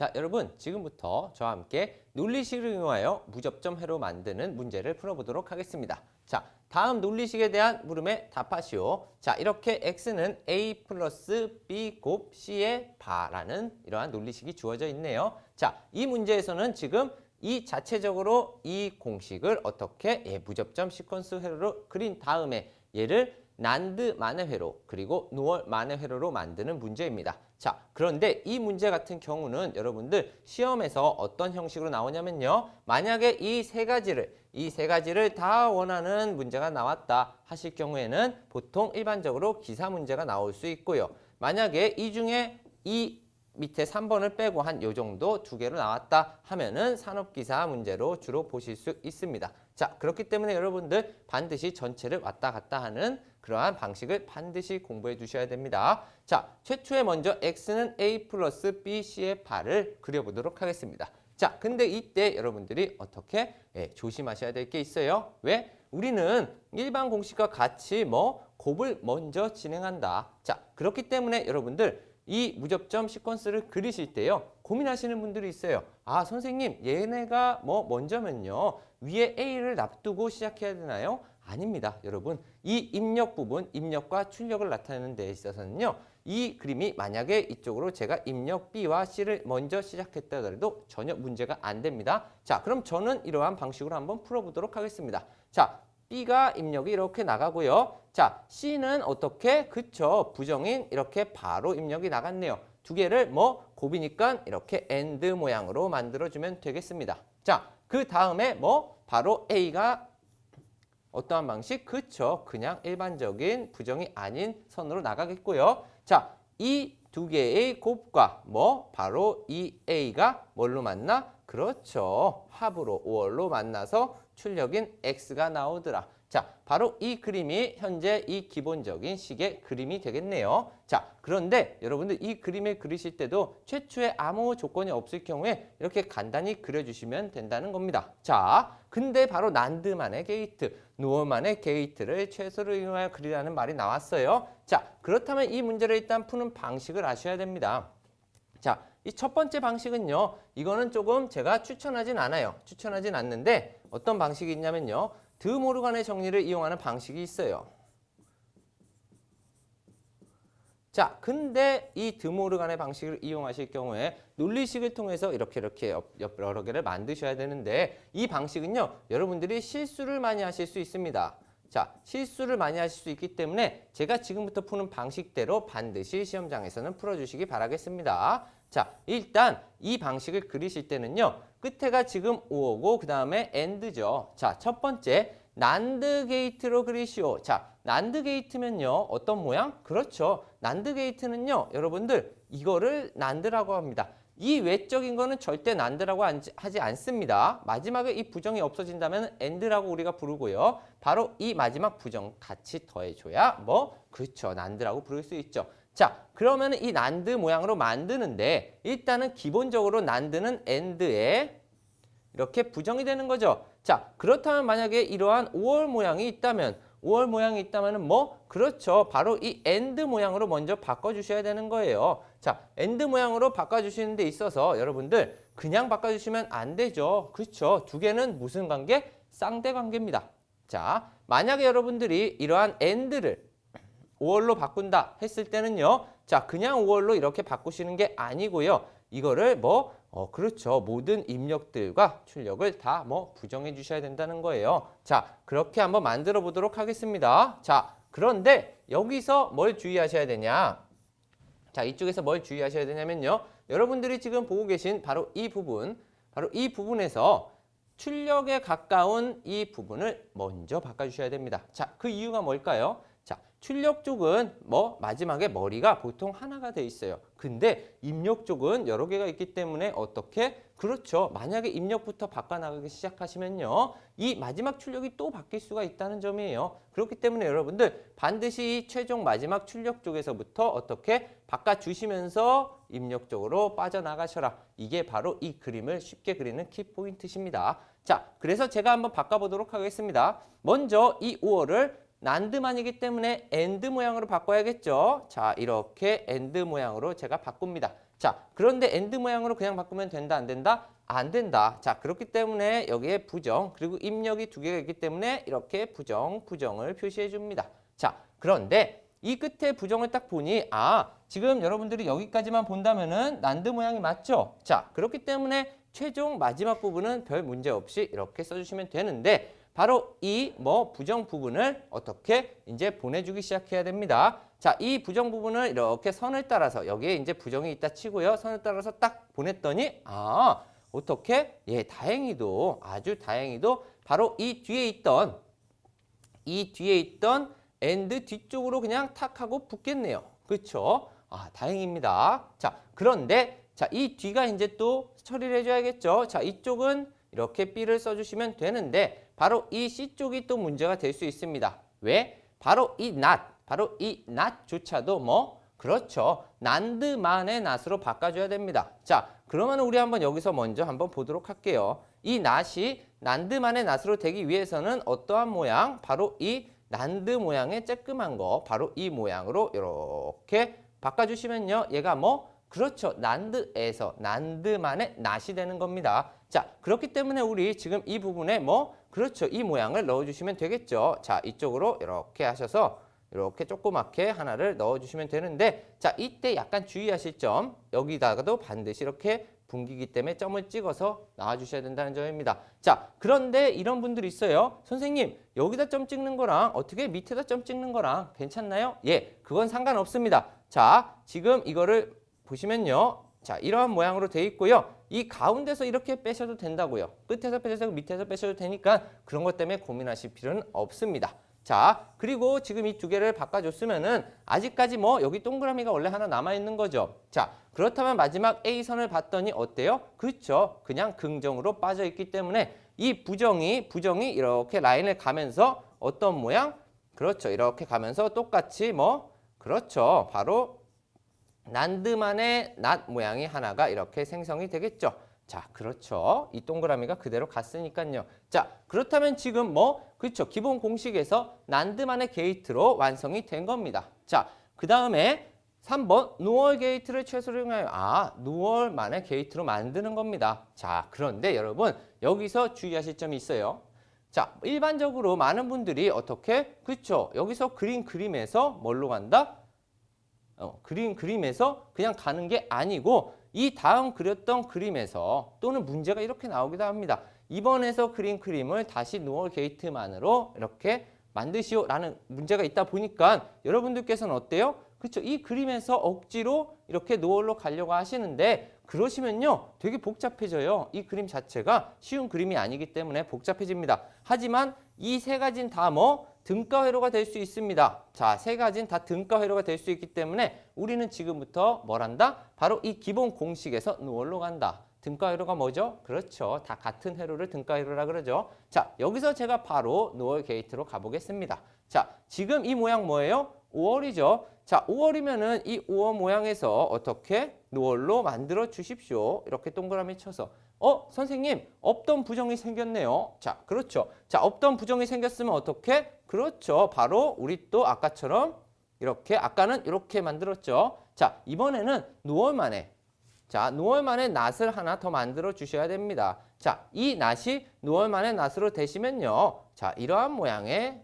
자, 여러분 지금부터 저와 함께 논리식을 이용하여 무접점 회로 만드는 문제를 풀어보도록 하겠습니다. 자, 다음 논리식에 대한 물음에 답하시오. 자, 이렇게 x는 a 플러스 b 곱 c의 바라는 이러한 논리식이 주어져 있네요. 자, 이 문제에서는 지금 이 자체적으로 이 공식을 어떻게 무접점 시퀀스 회로로 그린 다음에 얘를 난드만의 회로 그리고 노얼만의 회로로 만드는 문제입니다. 자, 그런데 이 문제 같은 경우는 여러분들 시험에서 어떤 형식으로 나오냐면요. 만약에 이 세 가지를 다 원하는 문제가 나왔다 하실 경우에는 보통 일반적으로 기사 문제가 나올 수 있고요. 만약에 이 중에 이 밑에 3번을 빼고 한 요 정도 두 개로 나왔다 하면은 산업기사 문제로 주로 보실 수 있습니다. 자, 그렇기 때문에 여러분들 반드시 전체를 왔다 갔다 하는 그러한 방식을 반드시 공부해 두셔야 됩니다. 자, 최초에 먼저 x는 a 플러스 bc의 바를 그려보도록 하겠습니다. 자, 근데 이때 여러분들이 어떻게 조심하셔야 될 게 있어요. 왜? 우리는 일반 공식과 같이 곱을 먼저 진행한다. 자, 그렇기 때문에 여러분들 이 무접점 시퀀스를 그리실 때요. 고민하시는 분들이 있어요. 아, 선생님 얘네가 먼저면요. 위에 A를 놔두고 시작해야 되나요? 아닙니다. 여러분, 이 입력 부분, 입력과 출력을 나타내는 데 있어서는요. 이 그림이 만약에 이쪽으로 제가 입력 B와 C를 먼저 시작했다 하더라도 전혀 문제가 안 됩니다. 자, 그럼 저는 이러한 방식으로 한번 풀어보도록 하겠습니다. 자, B가 입력이 이렇게 나가고요. 자, C는 어떻게? 그쵸. 부정인 이렇게 바로 입력이 나갔네요. 두 개를 곱이니까 이렇게 AND 모양으로 만들어주면 되겠습니다. 자, 그 다음에 바로 A가 어떠한 방식? 그쵸. 그냥 일반적인 부정이 아닌 선으로 나가겠고요. 자, 이 두 개의 곱과 바로 이 A가 뭘로 만나? 그렇죠. 합으로 5월로 만나서 출력인 X가 나오더라. 자, 바로 이 그림이 현재 이 기본적인 식의 그림이 되겠네요. 자, 그런데 여러분들 이 그림을 그리실 때도 최초에 아무 조건이 없을 경우에 이렇게 간단히 그려주시면 된다는 겁니다. 자, 근데 바로 난드만의 게이트, 노어만의 게이트를 최소로 이용하여 그리라는 말이 나왔어요. 자, 그렇다면 이 문제를 일단 푸는 방식을 아셔야 됩니다. 자, 이 첫 번째 방식은요. 이거는 조금 제가 추천하진 않아요. 추천하진 않는데 어떤 방식이 있냐면요. 드모르간의 정리를 이용하는 방식이 있어요. 자, 근데 이 드모르간의 방식을 이용하실 경우에 논리식을 통해서 이렇게 여러 개를 만드셔야 되는데 이 방식은요. 여러분들이 실수를 많이 하실 수 있습니다. 자, 실수를 많이 하실 수 있기 때문에 제가 지금부터 푸는 방식대로 반드시 시험장에서는 풀어주시기 바라겠습니다. 자, 일단 이 방식을 그리실 때는요. 끝에가 지금 5고 그 다음에 AND죠. 자, 첫 번째 난드 게이트로 그리시오. 자, 난드 게이트면요. 어떤 모양? 그렇죠. 난드 게이트는요. 여러분들 이거를 난드라고 합니다. 이 외적인 거는 절대 난드라고 하지 않습니다. 마지막에 이 부정이 없어진다면 AND라고 우리가 부르고요. 바로 이 마지막 부정 같이 더해줘야 그렇죠. 난드라고 부를 수 있죠. 자, 그러면 이 난드 모양으로 만드는데 일단은 기본적으로 난드는 AND에 이렇게 부정이 되는 거죠. 자, 그렇다면 만약에 이러한 5월 모양이 있다면 그렇죠. 바로 이 AND 모양으로 먼저 바꿔주셔야 되는 거예요. 자, AND 모양으로 바꿔주시는 데 있어서 여러분들 그냥 바꿔주시면 안 되죠. 그렇죠. 두 개는 무슨 관계? 쌍대 관계입니다. 자, 만약에 여러분들이 이러한 AND를 5월로 바꾼다 했을 때는요. 자, 그냥 5월로 이렇게 바꾸시는 게 아니고요. 이거를 그렇죠. 모든 입력들과 출력을 다 부정해 주셔야 된다는 거예요. 자, 그렇게 한번 만들어 보도록 하겠습니다. 자, 그런데 여기서 뭘 주의하셔야 되냐? 자, 이쪽에서 뭘 주의하셔야 되냐면요. 여러분들이 지금 보고 계신 바로 이 부분에서 출력에 가까운 이 부분을 먼저 바꿔주셔야 됩니다. 자, 그 이유가 뭘까요? 자, 출력 쪽은 마지막에 머리가 보통 하나가 돼 있어요. 근데 입력 쪽은 여러 개가 있기 때문에 어떻게? 그렇죠. 만약에 입력부터 바꿔나가기 시작하시면요. 이 마지막 출력이 또 바뀔 수가 있다는 점이에요. 그렇기 때문에 여러분들 반드시 이 최종 마지막 출력 쪽에서부터 어떻게 바꿔주시면서 입력 쪽으로 빠져나가셔라. 이게 바로 이 그림을 쉽게 그리는 키포인트십니다. 자, 그래서 제가 한번 바꿔보도록 하겠습니다. 먼저 이 5월을 난드만이기 때문에 AND 모양으로 바꿔야겠죠. 자, 이렇게 AND 모양으로 제가 바꿉니다. 자, 그런데 AND 모양으로 그냥 바꾸면 된다, 안 된다? 안 된다. 자, 그렇기 때문에 여기에 부정, 그리고 입력이 두 개가 있기 때문에 이렇게 부정을 표시해 줍니다. 자, 그런데 이 끝에 부정을 딱 보니 지금 여러분들이 여기까지만 본다면은 난드 모양이 맞죠? 자, 그렇기 때문에 최종 마지막 부분은 별 문제 없이 이렇게 써주시면 되는데 바로 이 부정 부분을 어떻게 이제 보내주기 시작해야 됩니다. 자, 이 부정 부분을 이렇게 선을 따라서 여기에 이제 부정이 있다 치고요. 선을 따라서 딱 보냈더니 어떻게? 예, 다행히도 아주 다행히도 바로 이 뒤에 있던 AND 뒤쪽으로 그냥 탁 하고 붙겠네요. 그렇죠? 다행입니다. 자, 그런데 자, 이 뒤가 이제 또 처리를 해줘야겠죠. 자, 이쪽은 이렇게 B를 써주시면 되는데 바로 이 C 쪽이 또 문제가 될 수 있습니다. 왜? 바로 이 not조차도 그렇죠. 난드만의 not으로 바꿔줘야 됩니다. 자, 그러면 우리 한번 여기서 먼저 한번 보도록 할게요. 이 not이 난드만의 not으로 되기 위해서는 어떠한 모양? 바로 이 난드 모양의 쬐끄만 거, 바로 이 모양으로 이렇게 바꿔주시면요. 얘가 그렇죠. 난드에서 난드만의 not이 되는 겁니다. 자, 그렇기 때문에 우리 지금 이 부분에 그렇죠. 이 모양을 넣어주시면 되겠죠. 자, 이쪽으로 이렇게 하셔서 이렇게 조그맣게 하나를 넣어주시면 되는데 자, 이때 약간 주의하실 점 여기다가도 반드시 이렇게 분기기 때문에 점을 찍어서 나와주셔야 된다는 점입니다. 자, 그런데 이런 분들이 있어요. 선생님, 여기다 점 찍는 거랑 어떻게 밑에다 점 찍는 거랑 괜찮나요? 예, 그건 상관없습니다. 자, 지금 이거를 보시면요. 자, 이러한 모양으로 되어 있고요. 이 가운데서 이렇게 빼셔도 된다고요. 끝에서 빼셔도 밑에서 빼셔도 되니까 그런 것 때문에 고민하실 필요는 없습니다. 자, 그리고 지금 이 두 개를 바꿔줬으면은 아직까지 여기 동그라미가 원래 하나 남아있는 거죠. 자, 그렇다면 마지막 A선을 봤더니 어때요? 그렇죠. 그냥 긍정으로 빠져있기 때문에 이 부정이 이렇게 라인을 가면서 어떤 모양? 그렇죠. 이렇게 가면서 똑같이 그렇죠. 바로 난드만의 not 모양이 하나가 이렇게 생성이 되겠죠. 자, 그렇죠. 이 동그라미가 그대로 갔으니까요. 자, 그렇다면 지금 그렇죠. 기본 공식에서 난드만의 게이트로 완성이 된 겁니다. 자, 그 다음에 3번 누얼 게이트를 최소로 이용하여 누얼만의 게이트로 만드는 겁니다. 자, 그런데 여러분 여기서 주의하실 점이 있어요. 자, 일반적으로 많은 분들이 어떻게? 그렇죠. 여기서 그림에서 뭘로 간다? 그림에서 그냥 가는 게 아니고 이 다음 그렸던 그림에서 또는 문제가 이렇게 나오기도 합니다. 이번에서 그린 그림을 다시 누얼 게이트만으로 이렇게 만드시오라는 문제가 있다 보니까 여러분들께서는 어때요? 그렇죠. 이 그림에서 억지로 이렇게 누얼로 가려고 하시는데 그러시면요. 되게 복잡해져요. 이 그림 자체가 쉬운 그림이 아니기 때문에 복잡해집니다. 하지만 이 세 가지는 다 등가 회로가 될 수 있습니다. 자, 세 가지는 다 등가 회로가 될 수 있기 때문에 우리는 지금부터 뭘 한다? 바로 이 기본 공식에서 누얼로 간다. 등가 회로가 뭐죠? 그렇죠. 다 같은 회로를 등가 회로라 그러죠. 자, 여기서 제가 바로 누얼 게이트로 가보겠습니다. 자, 지금 이 모양 뭐예요? 5월이죠. 자, 5월이면은 이 5월 모양에서 어떻게 누얼로 만들어 주십시오. 이렇게 동그라미 쳐서. 선생님, 없던 부정이 생겼네요. 자, 그렇죠. 자, 없던 부정이 생겼으면 어떻게? 그렇죠. 바로 우리 또 아까처럼 이렇게, 아까는 이렇게 만들었죠. 자, 이번에는 누얼만의 not을 하나 더 만들어 주셔야 됩니다. 자, 이 not이 누얼만의 not으로 되시면요. 자, 이러한 모양의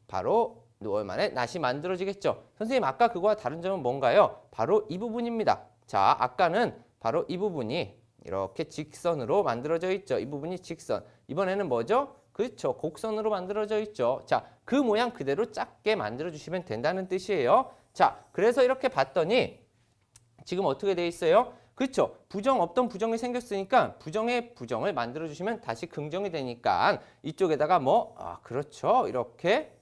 바로 누얼만의 not이 만들어지겠죠. 선생님, 아까 그거와 다른 점은 뭔가요? 바로 이 부분입니다. 자, 아까는 바로 이 부분이 이렇게 직선으로 만들어져 있죠. 이 부분이 직선. 이번에는 뭐죠? 그렇죠. 곡선으로 만들어져 있죠. 자, 그 모양 그대로 작게 만들어주시면 된다는 뜻이에요. 자, 그래서 이렇게 봤더니 지금 어떻게 돼 있어요? 그렇죠. 없던 부정이 생겼으니까 부정을 만들어주시면 다시 긍정이 되니까 이쪽에다가 그렇죠. 이렇게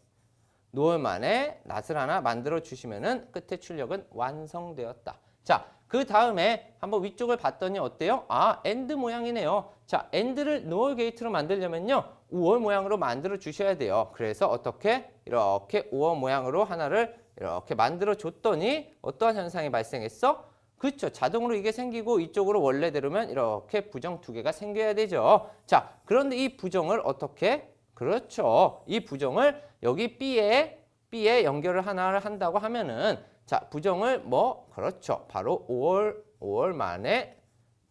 누얼만의 not을 하나 만들어주시면은 끝에 출력은 완성되었다. 자, 그 다음에 한번 위쪽을 봤더니 어때요? AND 모양이네요. 자, AND를 누얼 게이트로 만들려면요. 5월 모양으로 만들어 주셔야 돼요. 그래서 어떻게? 이렇게 5월 모양으로 하나를 이렇게 만들어 줬더니 어떠한 현상이 발생했어? 그렇죠. 자동으로 이게 생기고 이쪽으로 원래대로면 이렇게 부정 두 개가 생겨야 되죠. 자, 그런데 이 부정을 어떻게? 그렇죠. 이 부정을 여기 B에 연결을 하나를 한다고 하면은 자, 부정을 뭐 그렇죠. 바로 5월 만에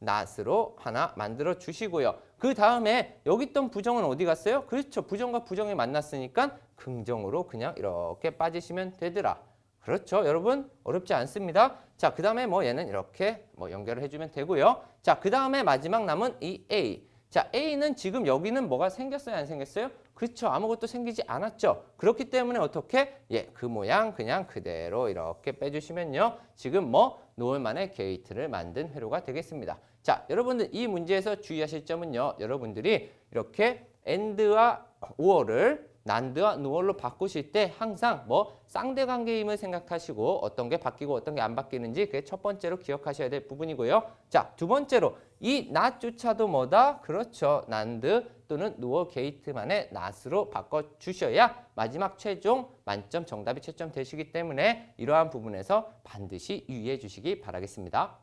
not으로 하나 만들어 주시고요. 그 다음에 여기 있던 부정은 어디 갔어요? 그렇죠. 부정과 부정이 만났으니까 긍정으로 그냥 이렇게 빠지시면 되더라. 그렇죠. 여러분 어렵지 않습니다. 자, 그 다음에 뭐 얘는 이렇게 뭐 연결을 해주면 되고요. 자, 그 다음에 마지막 남은 이 A. 자, A는 지금 여기는 뭐가 생겼어요? 안 생겼어요? 그렇죠. 아무것도 생기지 않았죠. 그렇기 때문에 어떻게? 예, 그 모양 그냥 그대로 이렇게 빼주시면요. 지금 뭐 노을만의 게이트를 만든 회로가 되겠습니다. 자, 여러분들 이 문제에서 주의하실 점은요. 여러분들이 이렇게 and와 or를 난드와 누얼로 바꾸실 때 항상 뭐 쌍대관계임을 생각하시고 어떤 게 바뀌고 어떤 게 안 바뀌는지 그게 첫 번째로 기억하셔야 될 부분이고요. 자, 두 번째로 이 not조차도 뭐다? 그렇죠. 난드 또는 누얼 게이트만의 not으로 바꿔주셔야 마지막 최종 만점 정답이 채점 되시기 때문에 이러한 부분에서 반드시 유의해 주시기 바라겠습니다.